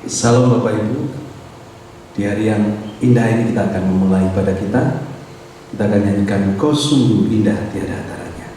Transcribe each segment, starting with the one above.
Salam Bapak Ibu. Di hari yang indah ini kita akan memulai ibadah kita. Kita akan nyanyikan Kau Sungguh Indah Tiada Taranya.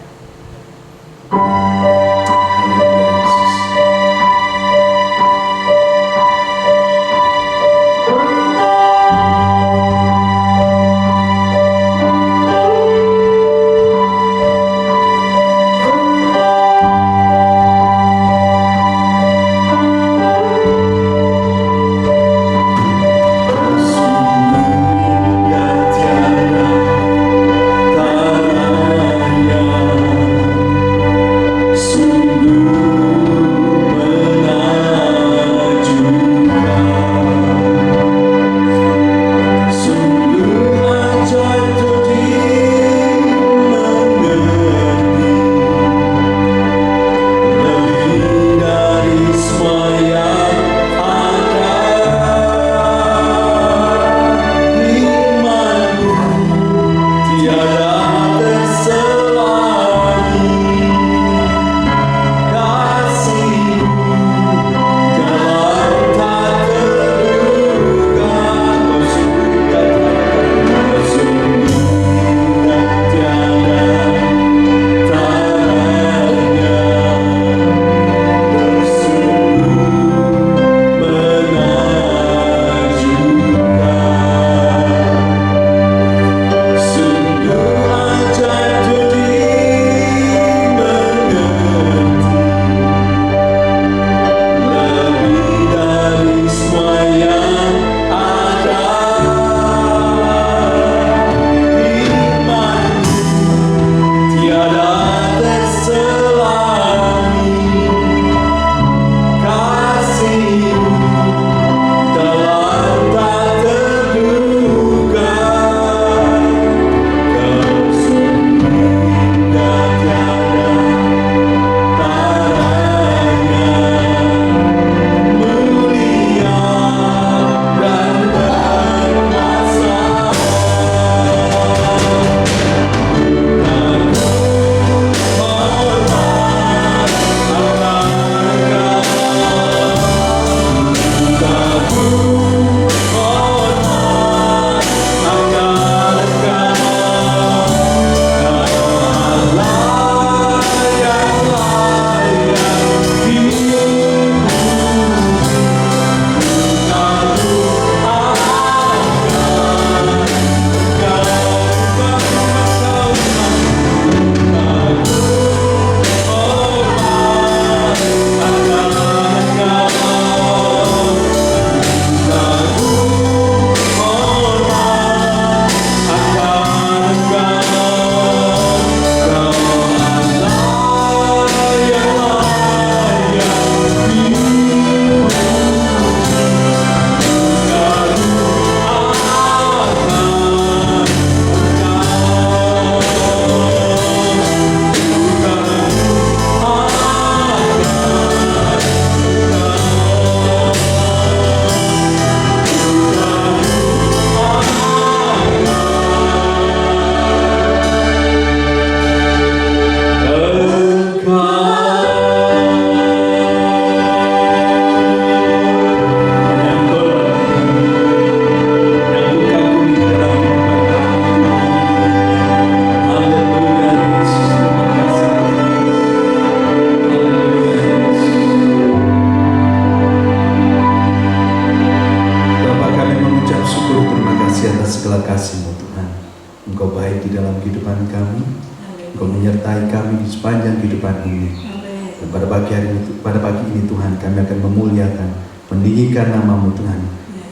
Meninggikan nama-Mu Tuhan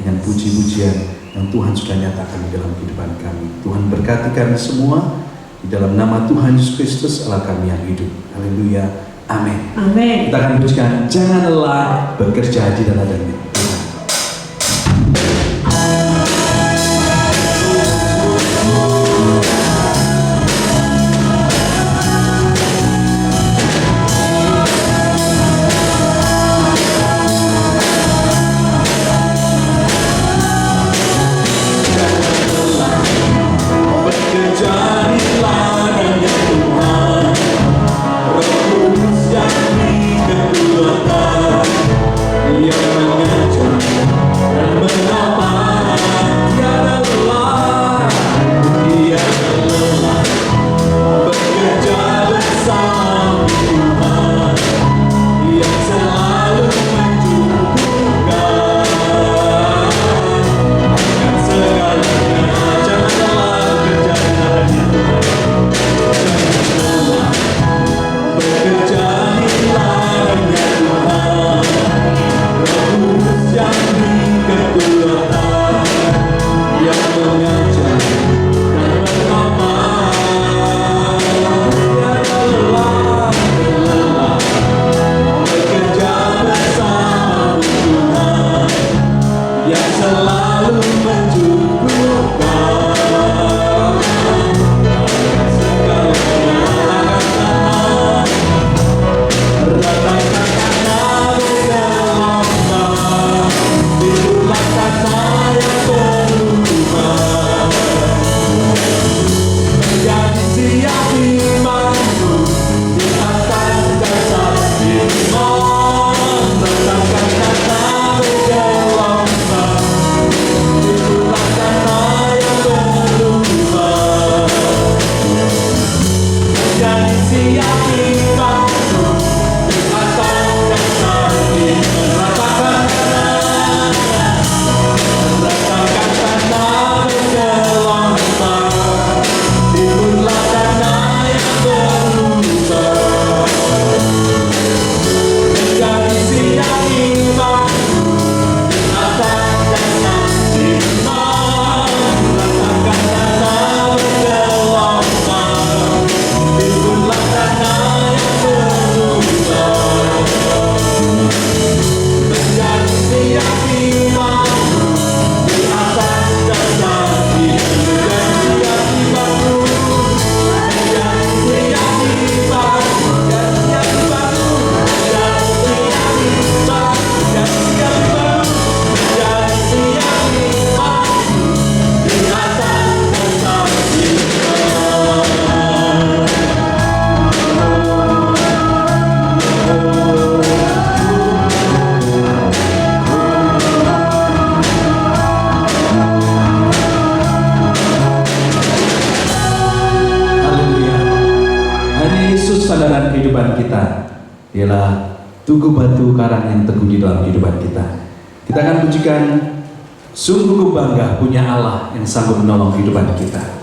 dengan puji-pujian yang Tuhan sudah nyatakan di dalam kehidupan kami. Tuhan berkati kami semua di dalam nama Tuhan Yesus Kristus Allah kami yang hidup. Haleluya. Amin. Amin. Kita akan pujikan jangan lelah bekerja di dalam adanya. Yang sandaran kehidupan kita ialah tugu batu karang yang teguh di dalam kehidupan kita. Kita akan pujikan sungguh ku bangga punya Allah yang sanggup menolong kehidupan kita.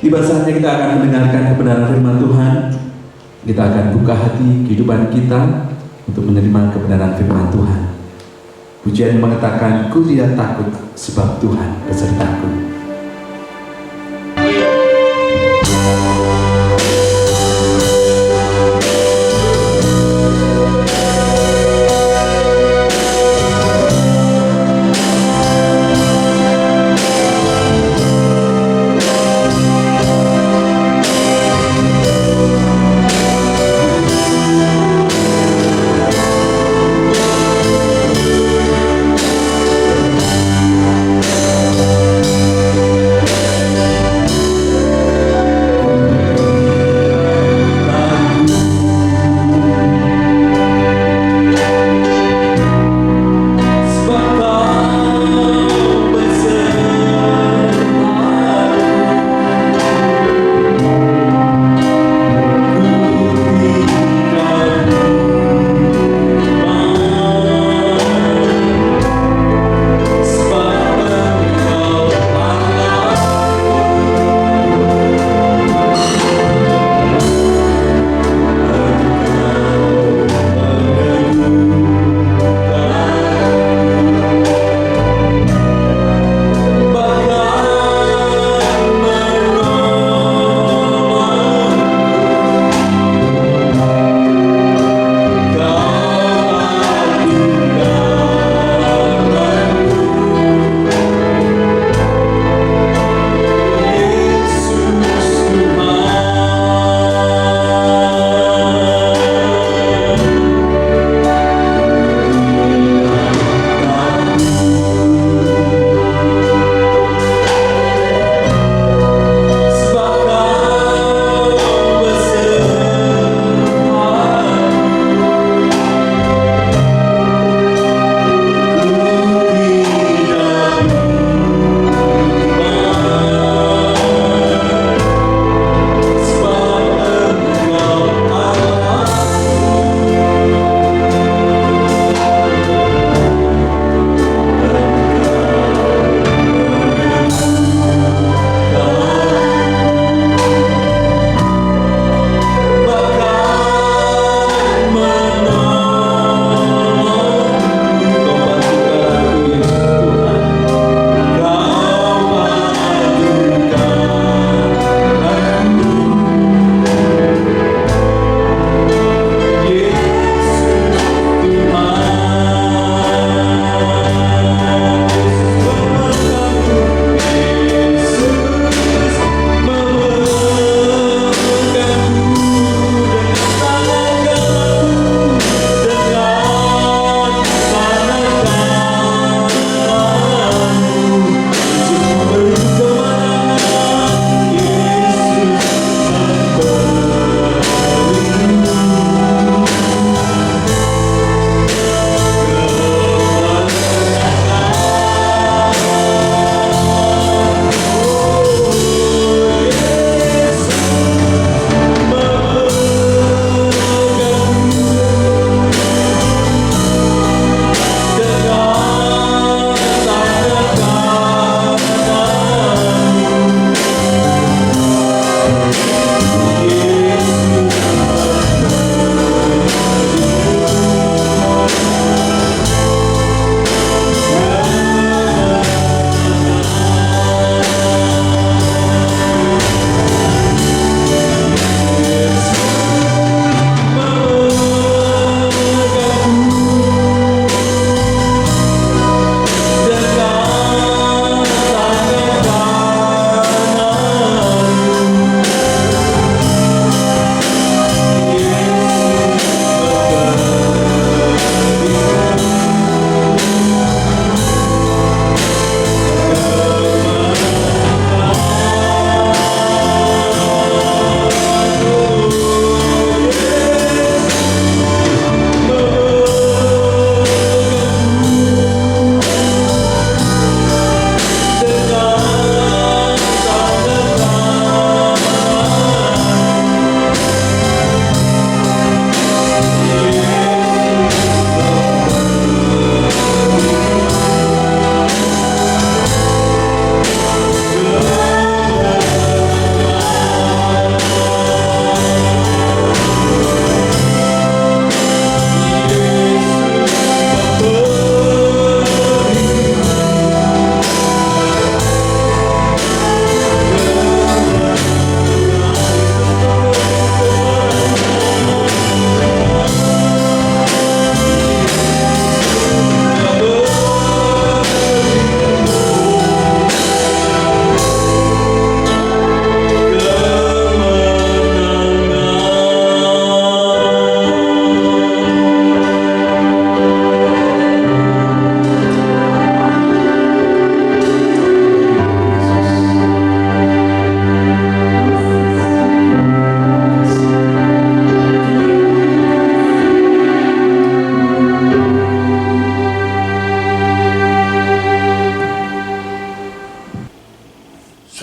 Tiba saatnya kita akan mendengarkan kebenaran firman Tuhan. Kita akan buka hati kehidupan kita untuk menerima kebenaran firman Tuhan. Pujian mengatakan, ku tidak takut sebab Tuhan besertaku.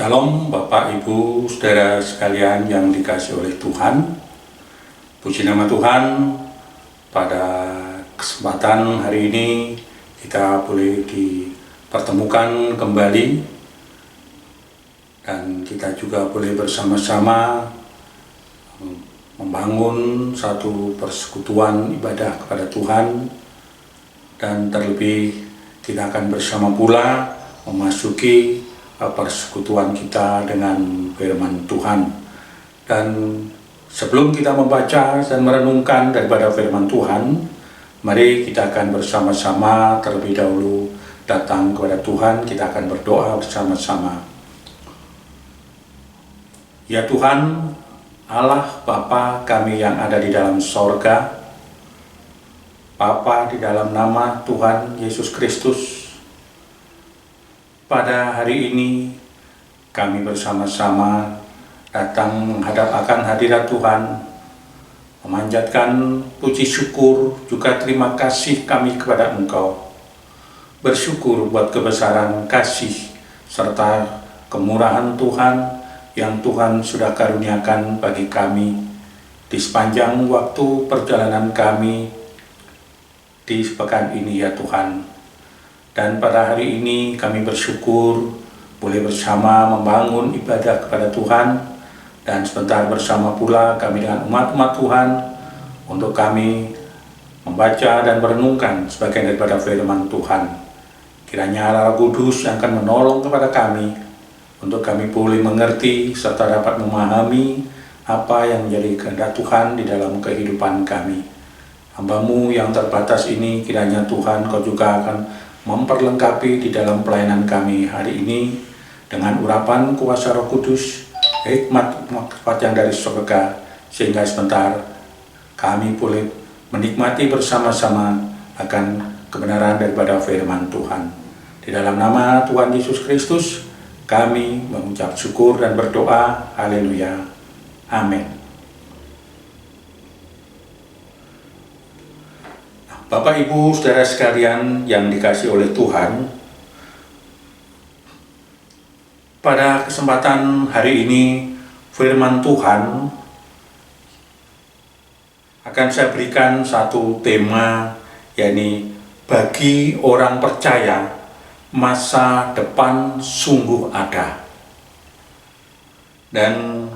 Shalom Bapak Ibu Saudara sekalian yang dikasihi oleh Tuhan. Puji nama Tuhan, pada kesempatan hari ini kita boleh dipertemukan kembali dan kita juga boleh bersama-sama membangun satu persekutuan ibadah kepada Tuhan, dan terlebih kita akan bersama pula memasuki persekutuan kita dengan firman Tuhan. Dan sebelum kita membaca dan merenungkan daripada firman Tuhan, mari kita akan bersama-sama terlebih dahulu datang kepada Tuhan. Kita akan berdoa bersama-sama. Ya Tuhan, Allah Bapa kami yang ada di dalam sorga, Bapa, di dalam nama Tuhan Yesus Kristus, pada hari ini kami bersama-sama datang menghadap akan hadirat Tuhan, memanjatkan puji syukur juga terima kasih kami kepada Engkau. Bersyukur buat kebesaran kasih serta kemurahan Tuhan yang Tuhan sudah karuniakan bagi kami di sepanjang waktu perjalanan kami di pekan ini ya Tuhan. Dan pada hari ini kami bersyukur boleh bersama membangun ibadah kepada Tuhan, dan sebentar bersama pula kami dengan umat-umat Tuhan untuk kami membaca dan merenungkan sebagian daripada firman Tuhan. Kiranya Allah Kudus yang akan menolong kepada kami untuk kami boleh mengerti serta dapat memahami apa yang menjadi kehendak Tuhan di dalam kehidupan kami. Hamba-Mu yang terbatas ini, kiranya Tuhan Kau juga akan memperlengkapi di dalam pelayanan kami hari ini dengan urapan kuasa Roh Kudus, hikmat yang dari surga, sehingga sebentar kami boleh menikmati bersama-sama akan kebenaran daripada firman Tuhan. Di dalam nama Tuhan Yesus Kristus kami mengucap syukur dan berdoa. Haleluya. Amin. Bapak Ibu Saudara sekalian yang dikasihi oleh Tuhan, pada kesempatan hari ini firman Tuhan akan saya berikan satu tema, yakni bagi orang percaya masa depan sungguh ada. Dan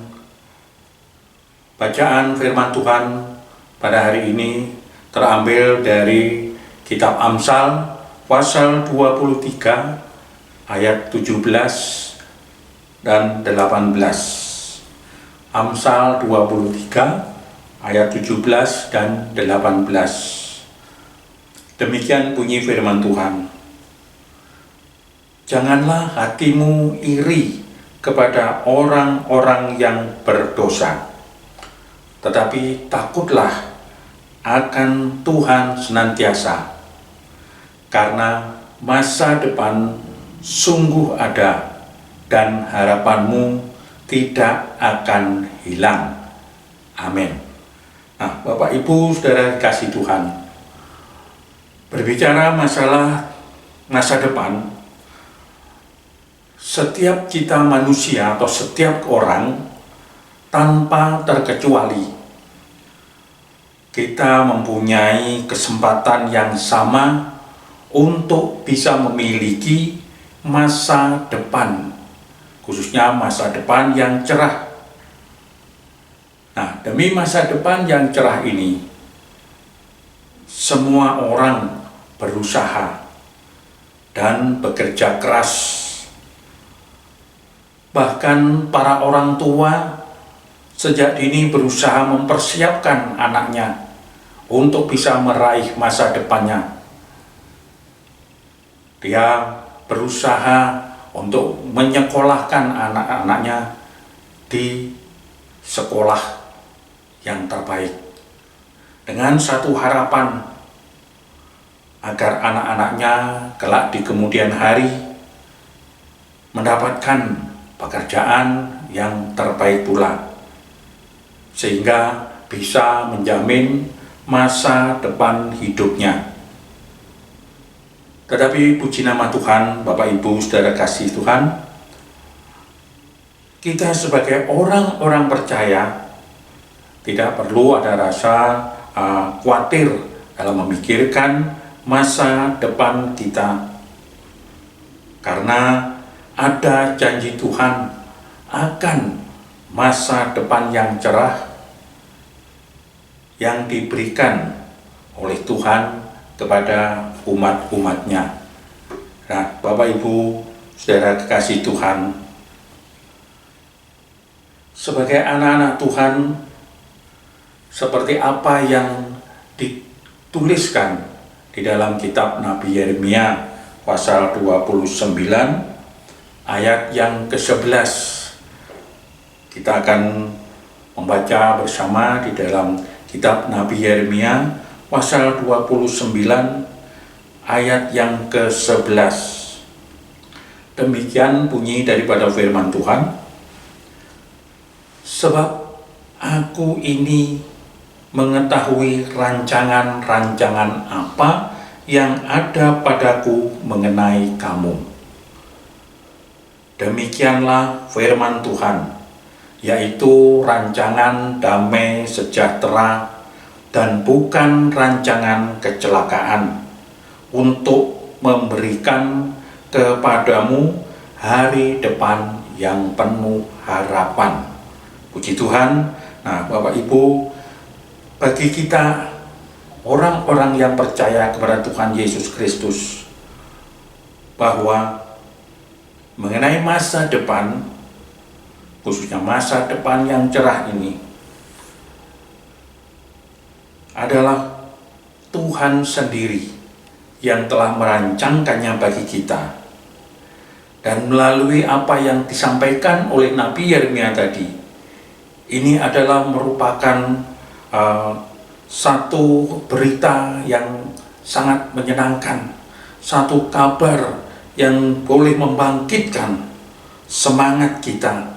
bacaan firman Tuhan pada hari ini terambil dari kitab Amsal pasal 23 ayat 17 dan 18. Amsal 23 ayat 17 dan 18. Demikian bunyi firman Tuhan. Janganlah hatimu iri kepada orang-orang yang berdosa, tetapi takutlah akan Tuhan senantiasa, karena masa depan sungguh ada dan harapanmu tidak akan hilang. Amin. Nah, Bapak Ibu Saudara kasih Tuhan, berbicara masalah masa depan, setiap kita manusia atau setiap orang tanpa terkecuali kita mempunyai kesempatan yang sama untuk bisa memiliki masa depan, khususnya masa depan yang cerah. Nah, demi masa depan yang cerah ini, semua orang berusaha dan bekerja keras. Bahkan para orang tua sejak dini berusaha mempersiapkan anaknya untuk bisa meraih masa depannya. Dia berusaha untuk menyekolahkan anak-anaknya di sekolah yang terbaik, dengan satu harapan agar anak-anaknya kelak di kemudian hari mendapatkan pekerjaan yang terbaik pula, sehingga bisa menjamin masa depan hidupnya. Tetapi puji nama Tuhan, Bapak Ibu Saudara kasih Tuhan, kita sebagai orang-orang percaya tidak perlu ada rasa khawatir dalam memikirkan masa depan kita, karena ada janji Tuhan akan masa depan yang cerah yang diberikan oleh Tuhan kepada umat-umatnya. Nah, Bapak Ibu, saudara kekasih Tuhan, sebagai anak-anak Tuhan, seperti apa yang dituliskan di dalam kitab Nabi Yeremia pasal 29 ayat yang ke-11. Kita akan membaca bersama di dalam kitab Nabi Yeremia pasal 29 ayat yang ke-11. Demikian bunyi daripada firman Tuhan. Sebab aku ini mengetahui rancangan-rancangan apa yang ada padaku mengenai kamu. Demikianlah firman Tuhan, yaitu rancangan damai sejahtera dan bukan rancangan kecelakaan, untuk memberikan kepadamu hari depan yang penuh harapan. Puji Tuhan. Nah, Bapak Ibu, bagi kita orang-orang yang percaya kepada Tuhan Yesus Kristus, bahwa mengenai masa depan, khususnya masa depan yang cerah ini, adalah Tuhan sendiri yang telah merancangkannya bagi kita. Dan melalui apa yang disampaikan oleh Nabi Yeremia tadi, ini adalah merupakan satu berita yang sangat menyenangkan, satu kabar yang boleh membangkitkan semangat kita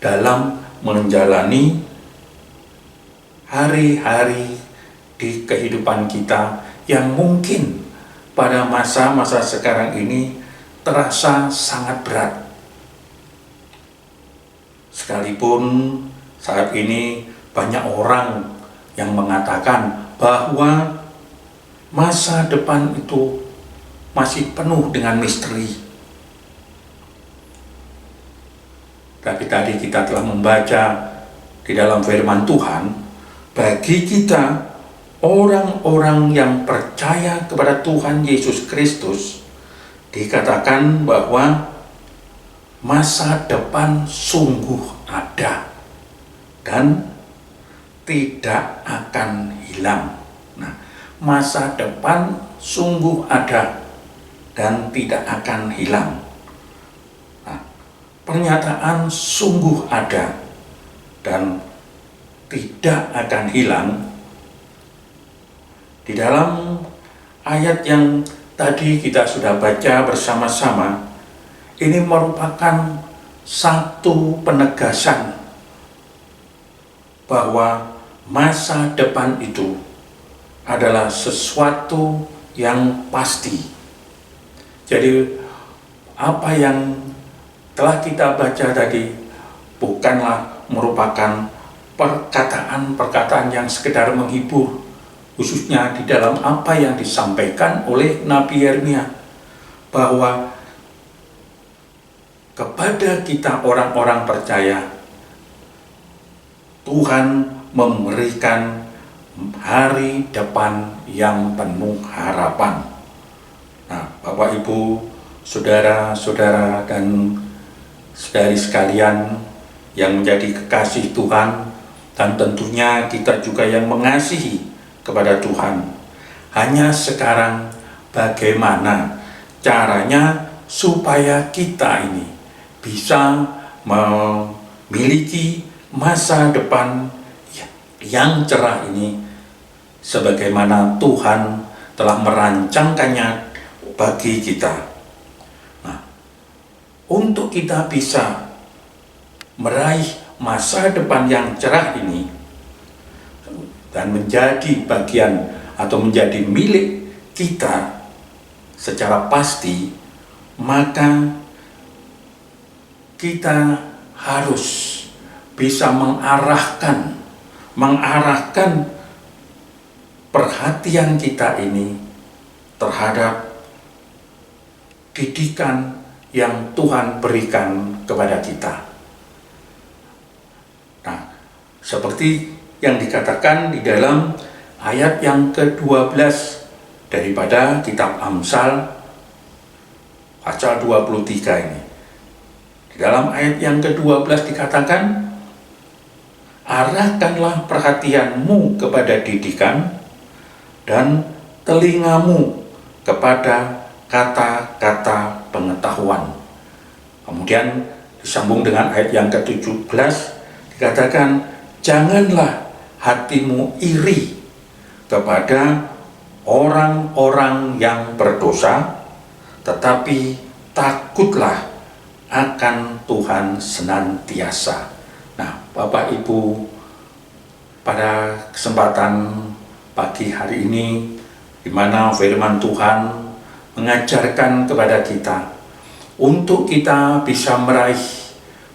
dalam menjalani hari-hari di kehidupan kita yang mungkin pada masa-masa sekarang ini terasa sangat berat. Sekalipun saat ini banyak orang yang mengatakan bahwa masa depan itu masih penuh dengan misteri. Tapi tadi kita telah membaca di dalam firman Tuhan, bagi kita orang-orang yang percaya kepada Tuhan Yesus Kristus, dikatakan bahwa masa depan sungguh ada dan tidak akan hilang. Nah, masa depan sungguh ada dan tidak akan hilang. Nah, pernyataan sungguh ada dan tidak akan hilang di dalam ayat yang tadi kita sudah baca bersama-sama, ini merupakan satu penegasan bahwa masa depan itu adalah sesuatu yang pasti. Jadi apa yang telah kita baca tadi bukanlah merupakan perkataan-perkataan yang sekedar menghibur, khususnya di dalam apa yang disampaikan oleh Nabi Yeremia, bahwa kepada kita orang-orang percaya, Tuhan memberikan hari depan yang penuh harapan. Nah, Bapak Ibu, saudara-saudara dan saudari sekalian yang menjadi kekasih Tuhan, dan tentunya kita juga yang mengasihi kepada Tuhan. Hanya sekarang bagaimana caranya supaya kita ini bisa memiliki masa depan yang cerah ini sebagaimana Tuhan telah merancangkannya bagi kita. Nah, untuk kita bisa meraih masa depan yang cerah ini dan menjadi bagian atau menjadi milik kita secara pasti, maka kita harus bisa mengarahkan perhatian kita ini terhadap didikan yang Tuhan berikan kepada kita. Nah, seperti yang dikatakan di dalam ayat yang ke-12 daripada kitab Amsal pasal 23 ini. Di dalam ayat yang ke-12 dikatakan, arahkanlah perhatianmu kepada didikan dan telingamu kepada kata-kata pengetahuan. Kemudian disambung dengan ayat yang ke-17 dikatakan, janganlah hatimu iri kepada orang-orang yang berdosa, tetapi takutlah akan Tuhan senantiasa. Nah, Bapak Ibu, pada kesempatan pagi hari ini, di mana firman Tuhan mengajarkan kepada kita untuk kita bisa meraih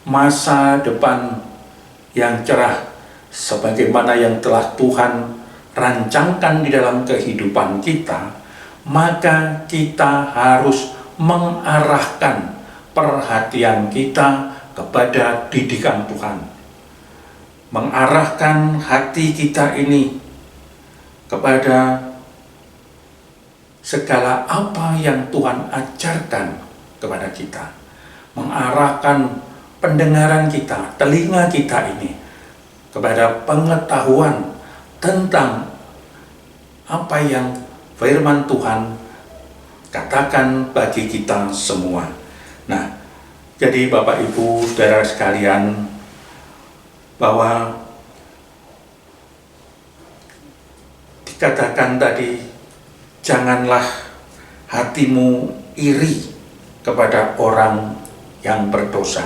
masa depan yang cerah sebagaimana yang telah Tuhan rancangkan di dalam kehidupan kita, maka kita harus mengarahkan perhatian kita kepada didikan Tuhan, mengarahkan hati kita ini kepada segala apa yang Tuhan ajarkan kepada kita, mengarahkan pendengaran kita, telinga kita ini kepada pengetahuan tentang apa yang firman Tuhan katakan bagi kita semua. Nah, jadi Bapak Ibu Saudara sekalian, bahwa dikatakan tadi, janganlah hatimu iri kepada orang yang berdosa.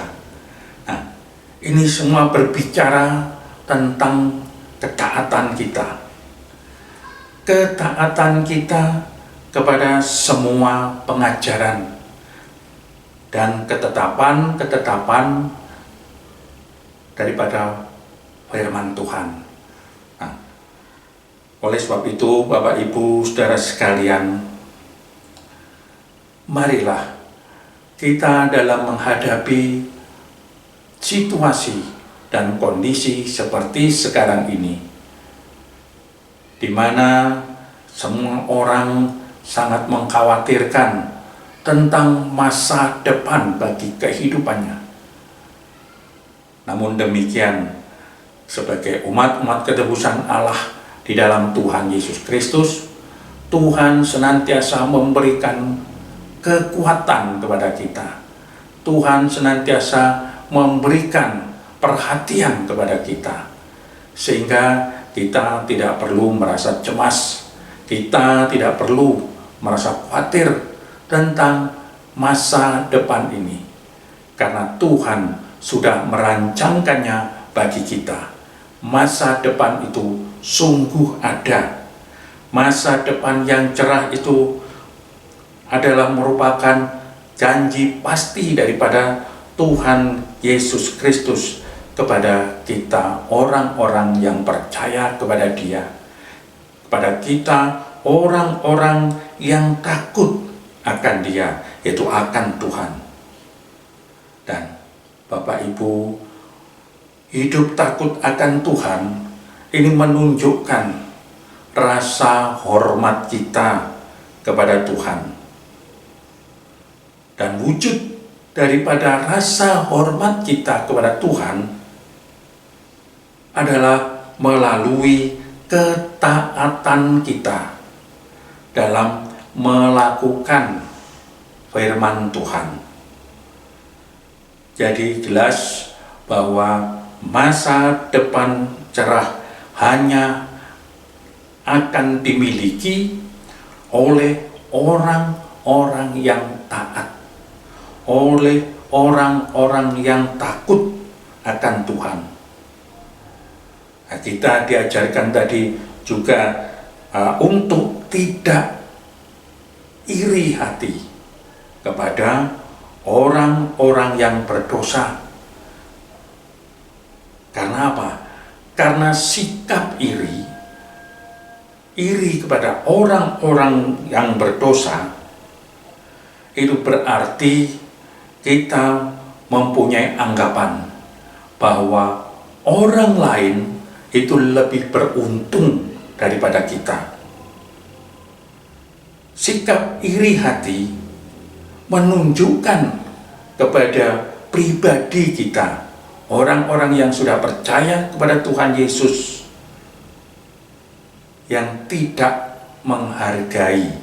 Nah, ini semua berbicara tentang ketaatan kita. Ketaatan kita kepada semua pengajaran dan ketetapan daripada firman Tuhan. Nah, oleh sebab itu, Bapak Ibu Saudara sekalian, marilah kita dalam menghadapi situasi dan kondisi seperti sekarang ini, di mana semua orang sangat mengkhawatirkan tentang masa depan bagi kehidupannya. Namun demikian, sebagai umat-umat ketebusan Allah di dalam Tuhan Yesus Kristus, Tuhan senantiasa memberikan kekuatan kepada kita. Tuhan senantiasa memberikan perhatian kepada kita, sehingga kita tidak perlu merasa cemas, kita tidak perlu merasa khawatir tentang masa depan ini, karena Tuhan sudah merancangkannya bagi kita. Masa depan itu sungguh ada. Masa depan yang cerah itu adalah merupakan janji pasti daripada Tuhan Yesus Kristus kepada kita, orang-orang yang percaya kepada Dia, kepada kita, orang-orang yang takut akan Dia, yaitu akan Tuhan. Dan Bapak Ibu, hidup takut akan Tuhan ini menunjukkan rasa hormat kita kepada Tuhan. Dan wujud daripada rasa hormat kita kepada Tuhan adalah melalui ketaatan kita dalam melakukan firman Tuhan. Jadi jelas bahwa masa depan cerah hanya akan dimiliki oleh orang-orang yang taat, oleh orang-orang yang takut akan Tuhan. Nah, kita diajarkan tadi juga untuk tidak iri hati kepada orang-orang yang berdosa, Karena apa? Karena sikap iri kepada orang-orang yang berdosa, itu berarti kita mempunyai anggapan bahwa orang lain itu lebih beruntung daripada kita. Sikap iri hati menunjukkan kepada pribadi kita, orang-orang yang sudah percaya kepada Tuhan Yesus, yang tidak menghargai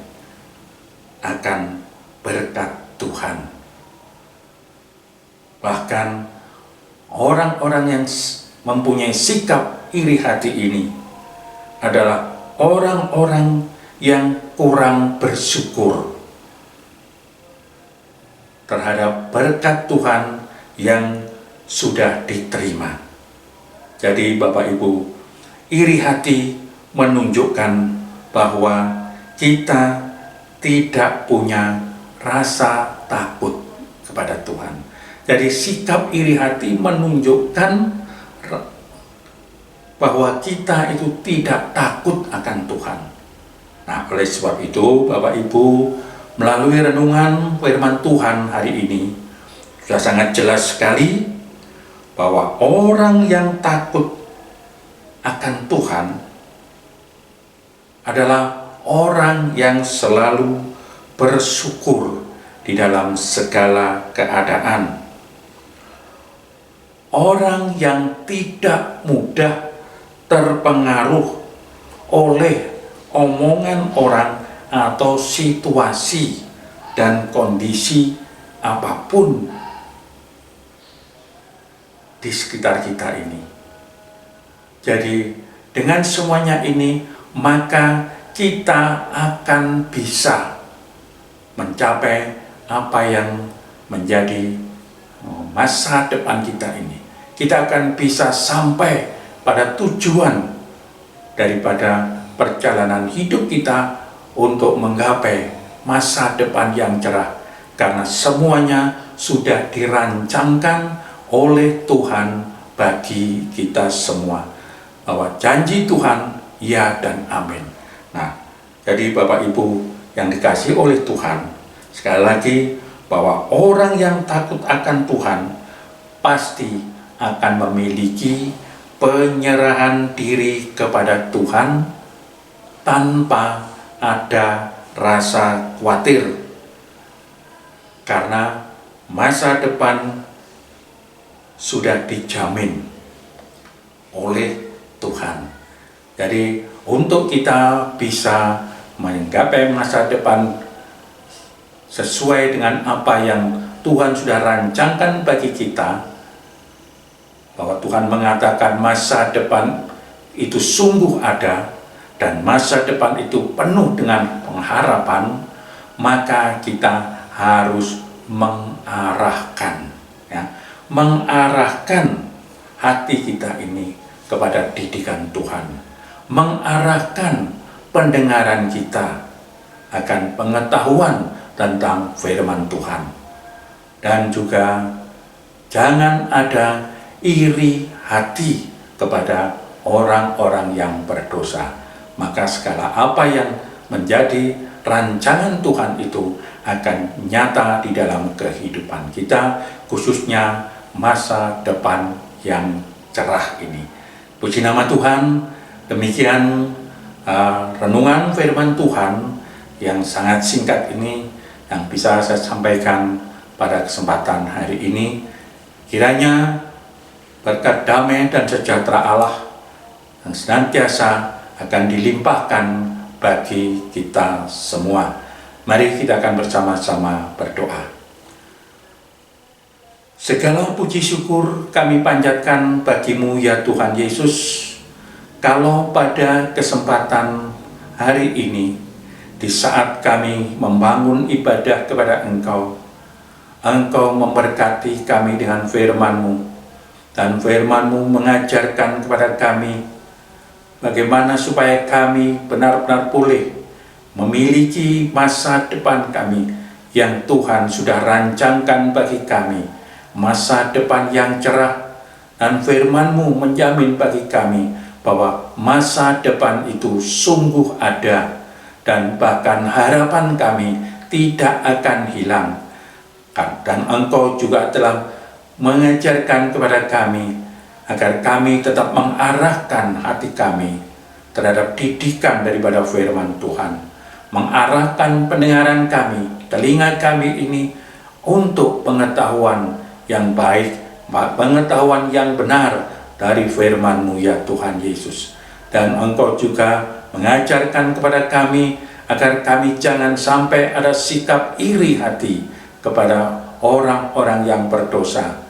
akan berkat Tuhan. Bahkan orang-orang yang mempunyai sikap iri hati ini adalah orang-orang yang kurang bersyukur terhadap berkat Tuhan yang sudah diterima. Jadi Bapak Ibu, iri hati menunjukkan bahwa kita tidak punya rasa takut kepada Tuhan. Jadi sikap iri hati menunjukkan bahwa kita itu tidak takut akan Tuhan. Nah, oleh sebab itu Bapak Ibu, melalui renungan firman Tuhan hari ini sudah sangat jelas sekali bahwa orang yang takut akan Tuhan adalah orang yang selalu bersyukur di dalam segala keadaan. Orang yang tidak mudah terpengaruh oleh omongan orang atau situasi dan kondisi apapun di sekitar kita ini. Jadi dengan semuanya ini, maka kita akan bisa mencapai apa yang menjadi masa depan kita ini. Kita akan bisa sampai pada tujuan daripada perjalanan hidup kita untuk menggapai masa depan yang cerah, karena semuanya sudah dirancangkan oleh Tuhan bagi kita semua, bahwa janji Tuhan ya dan amin. Nah, jadi Bapak Ibu yang dikasihi oleh Tuhan, sekali lagi bahwa orang yang takut akan Tuhan pasti akan memiliki penyerahan diri kepada Tuhan tanpa ada rasa khawatir, karena masa depan sudah dijamin oleh Tuhan. Jadi untuk kita bisa menggapai masa depan sesuai dengan apa yang Tuhan sudah rancangkan bagi kita, bahwa Tuhan mengatakan masa depan itu sungguh ada dan masa depan itu penuh dengan pengharapan, maka kita harus mengarahkan hati kita ini kepada didikan Tuhan, mengarahkan pendengaran kita akan pengetahuan tentang firman Tuhan, dan juga jangan ada iri hati kepada orang-orang yang berdosa. Maka segala apa yang menjadi rancangan Tuhan itu akan nyata di dalam kehidupan kita, khususnya masa depan yang cerah ini. Puji nama Tuhan. Demikian renungan firman Tuhan yang sangat singkat ini yang bisa saya sampaikan pada kesempatan hari ini. Kiranya berkat damai dan sejahtera Allah yang senantiasa akan dilimpahkan bagi kita semua. Mari kita akan bersama-sama berdoa. Segala puji syukur kami panjatkan bagi-Mu ya Tuhan Yesus, kalau pada kesempatan hari ini, di saat kami membangun ibadah kepada Engkau, Engkau memberkati kami dengan firman-Mu, dan firman-Mu mengajarkan kepada kami bagaimana supaya kami benar-benar boleh memiliki masa depan kami yang Tuhan sudah rancangkan bagi kami, masa depan yang cerah, Dan firman-Mu menjamin bagi kami bahwa masa depan itu sungguh ada, dan bahkan harapan kami tidak akan hilang. Dan Engkau juga telah mengajarkan kepada kami agar kami tetap mengarahkan hati kami terhadap didikan daripada firman Tuhan, mengarahkan pendengaran kami, telinga kami ini untuk pengetahuan yang baik, pengetahuan yang benar dari firman-Mu ya Tuhan Yesus. Dan Engkau juga mengajarkan kepada kami agar kami jangan sampai ada sikap iri hati kepada orang-orang yang berdosa.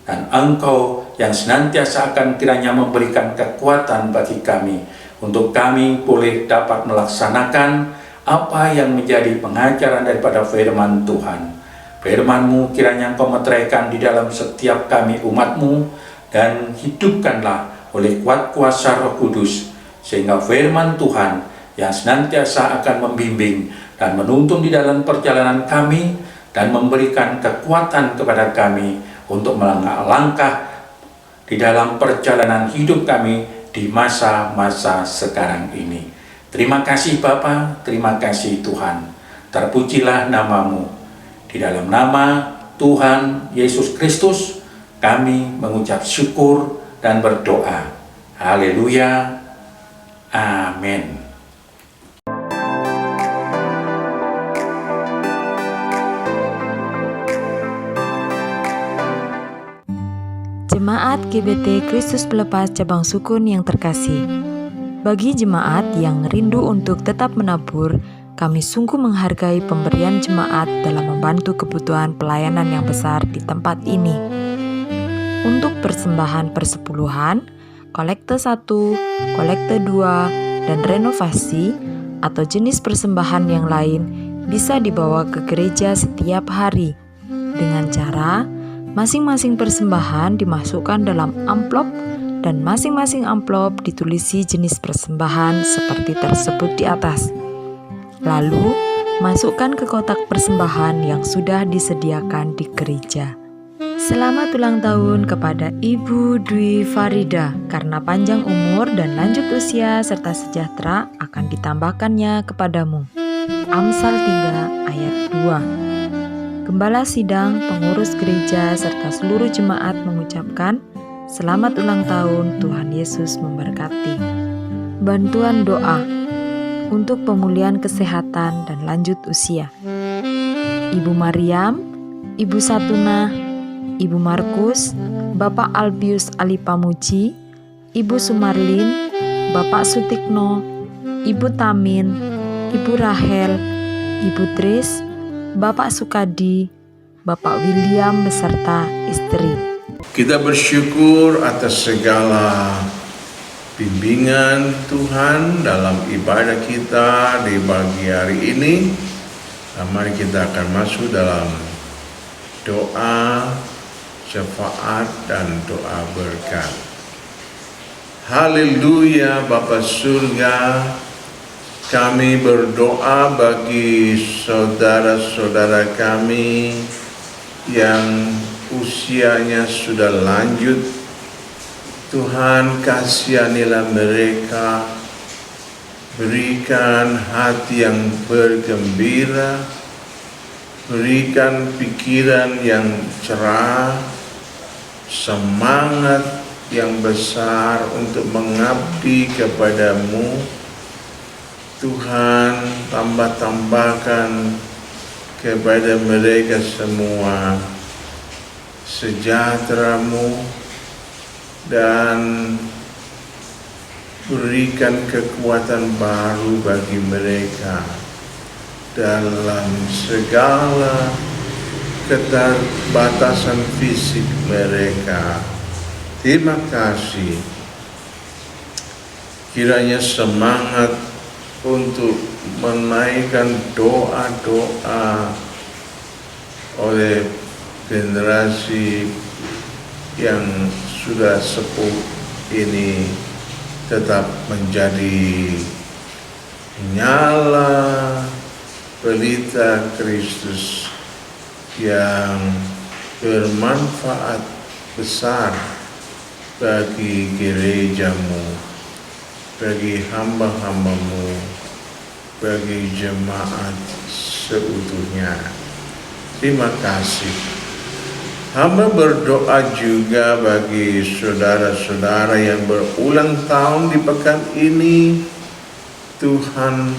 Dan Engkau yang senantiasa akan kiranya memberikan kekuatan bagi kami untuk kami boleh dapat melaksanakan apa yang menjadi pengajaran daripada firman Tuhan. Firman-Mu kiranya Engkau meteraikan di dalam setiap kami umat-Mu, dan hidupkanlah oleh kuat kuasa Roh Kudus, sehingga firman Tuhan yang senantiasa akan membimbing dan menuntun di dalam perjalanan kami, dan memberikan kekuatan kepada kami untuk melangkah di dalam perjalanan hidup kami di masa-masa sekarang ini. Terima kasih Bapa, terima kasih Tuhan. Terpujilah nama-Mu. Di dalam nama Tuhan Yesus Kristus kami mengucap syukur dan berdoa. Haleluya. Amin. Jemaat GBT Kristus Pelepas Cabang Sukun yang terkasih, bagi jemaat yang rindu untuk tetap menabur, kami sungguh menghargai pemberian jemaat dalam membantu kebutuhan pelayanan yang besar di tempat ini. Untuk persembahan persepuluhan, kolekte 1, kolekte 2, dan renovasi atau jenis persembahan yang lain bisa dibawa ke gereja setiap hari dengan cara masing-masing persembahan dimasukkan dalam amplop, dan masing-masing amplop ditulisi jenis persembahan seperti tersebut di atas. Lalu, masukkan ke kotak persembahan yang sudah disediakan di gereja. Selamat ulang tahun kepada Ibu Dwi Farida, karena panjang umur dan lanjut usia serta sejahtera akan ditambahkannya kepadamu. Amsal 3 ayat 2. Gembala sidang, pengurus gereja, serta seluruh jemaat mengucapkan selamat ulang tahun, Tuhan Yesus memberkati. Bantuan doa untuk pemulihan kesehatan dan lanjut usia. Ibu Mariam, Ibu Satuna, Ibu Markus, Bapak Albius Ali Pamuji, Ibu Sumarlin, Bapak Sutikno, Ibu Tamin, Ibu Rahel, Ibu Tris, Bapak Sukadi, Bapak William beserta istri. Kita bersyukur atas segala bimbingan Tuhan dalam ibadah kita di pagi hari ini. Mari kita akan masuk dalam doa syafaat dan doa berkat. Haleluya. Bapa surga, kami berdoa bagi saudara-saudara kami yang usianya sudah lanjut. Tuhan, kasihanilah mereka, berikan hati yang bergembira, berikan pikiran yang cerah, semangat yang besar untuk mengabdi kepadamu. Tuhan, tambahkan kepada mereka semua sejahtera-Mu, dan berikan kekuatan baru bagi mereka dalam segala keterbatasan fisik mereka. Terima kasih. Kiranya semangat untuk menaikkan doa-doa oleh generasi yang sudah sepuh ini tetap menjadi nyala pelita Kristus yang bermanfaat besar bagi gerejamu, bagi hamba-hambamu, bagi jemaat seutuhnya. Terima kasih. Hamba berdoa juga bagi saudara-saudara yang berulang tahun di pekan ini. Tuhan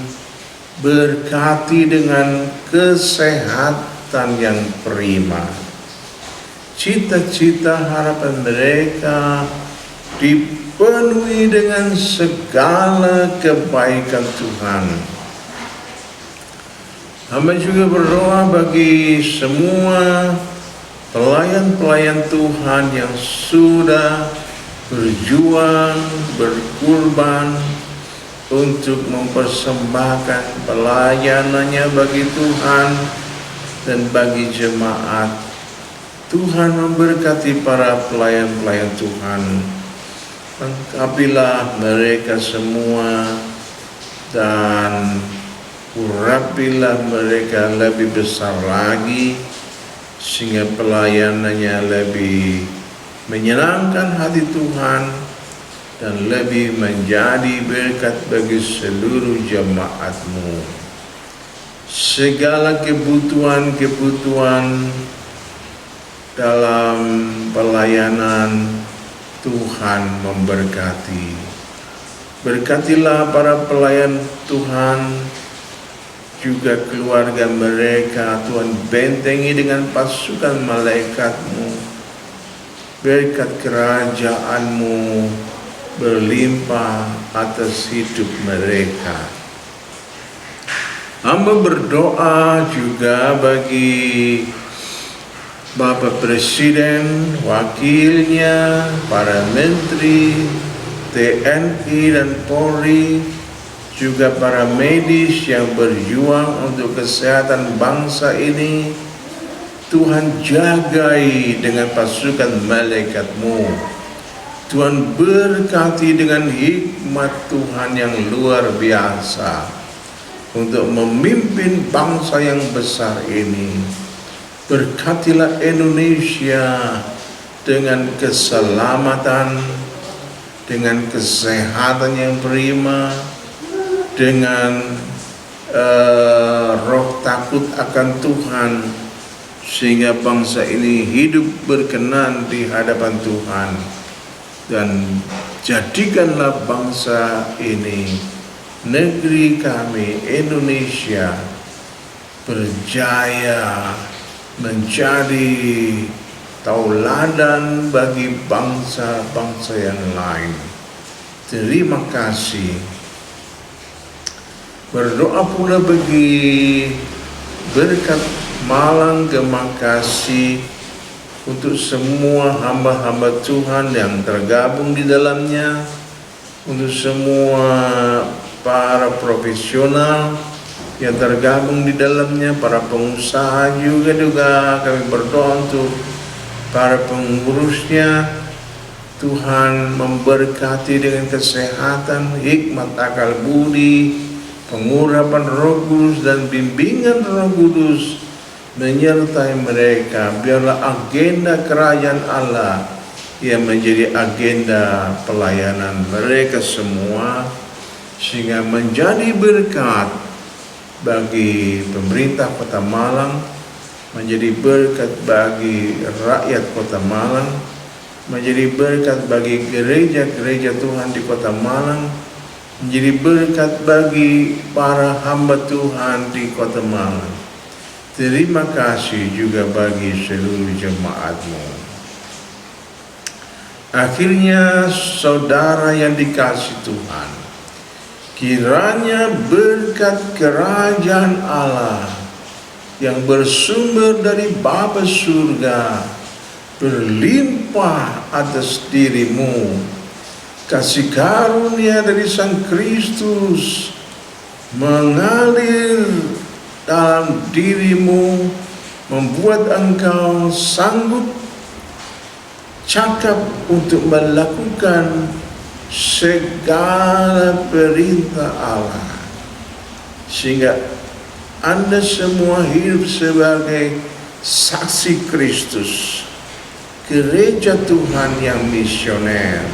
berkati dengan kesehatan yang prima. Cita-cita harapan mereka dipenuhi dengan segala kebaikan Tuhan. Hamba juga berdoa bagi semua pelayan-pelayan Tuhan yang sudah berjuang, berkorban untuk mempersembahkan pelayanannya bagi Tuhan dan bagi jemaat. Tuhan memberkati para pelayan-pelayan Tuhan. Lengkapilah mereka semua dan urapilah mereka lebih besar lagi sehingga pelayanannya lebih menyenangkan hati Tuhan dan lebih menjadi berkat bagi seluruh jemaat-Mu. Segala kebutuhan-kebutuhan dalam pelayanan Tuhan memberkati. Berkatilah para pelayan Tuhan, juga keluarga mereka. Tuhan bentengi dengan pasukan malaikat-Mu. Berkat kerajaan-Mu berlimpah atas hidup mereka. Hamba berdoa juga bagi Bapak Presiden, wakilnya, para menteri, TNI dan Polri, juga para medis yang berjuang untuk kesehatan bangsa ini. Tuhan jagai dengan pasukan malaikat-Mu. Tuhan berkati dengan hikmat Tuhan yang luar biasa untuk memimpin bangsa yang besar ini. Berkatilah Indonesia dengan keselamatan, dengan kesehatan yang prima, dengan roh takut akan Tuhan, sehingga bangsa ini hidup berkenan di hadapan Tuhan. Dan jadikanlah bangsa ini, negeri kami Indonesia, berjaya menjadi tauladan bagi bangsa-bangsa yang lain. Terima kasih. Berdoa pula bagi berkat Malang Gemakasih untuk semua hamba-hamba Tuhan yang tergabung di dalamnya, untuk semua para profesional yang tergabung di dalamnya, para pengusaha juga kami berdoa untuk para pengurusnya. Tuhan memberkati dengan kesehatan, hikmat akal budi, pengurapan Roh Kudus dan bimbingan Roh Kudus menyertai mereka. Biarlah agenda kerajaan Allah yang menjadi agenda pelayanan mereka semua, sehingga menjadi berkat bagi pemerintah Kota Malang, menjadi berkat bagi rakyat Kota Malang, menjadi berkat bagi gereja-gereja Tuhan di Kota Malang, menjadi berkat bagi para hamba Tuhan di Kota Malang. Terima kasih juga bagi seluruh jemaat-Mu. Akhirnya, saudara yang dikasihi Tuhan, kiranya berkat kerajaan Allah yang bersumber dari Bapa surga berlimpah atas dirimu. Kasih karunia dari Sang Kristus mengalir dalam dirimu, membuat engkau sanggup cakap untuk melakukan segala perintah Allah, sehingga Anda semua hidup sebagai saksi Kristus, gereja Tuhan yang misioner.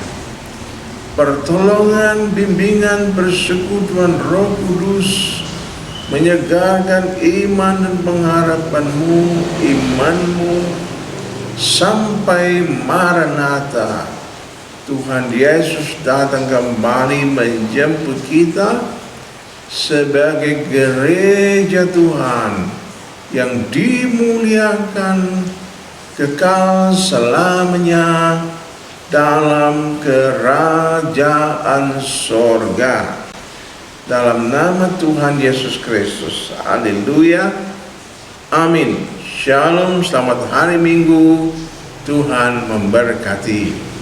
Pertolongan, bimbingan, persekutuan Roh Kudus menyegarkan iman dan pengharapanmu, imanmu, sampai Maranatha. Tuhan Yesus datang kembali menjemput kita sebagai gereja Tuhan yang dimuliakan kekal selamanya dalam kerajaan sorga. Dalam nama Tuhan Yesus Kristus. Haleluya. Amin. Shalom. Selamat hari Minggu. Tuhan memberkati.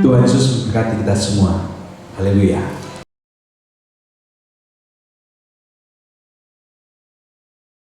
Tuhan Yesus memberkati kita semua. Haleluya.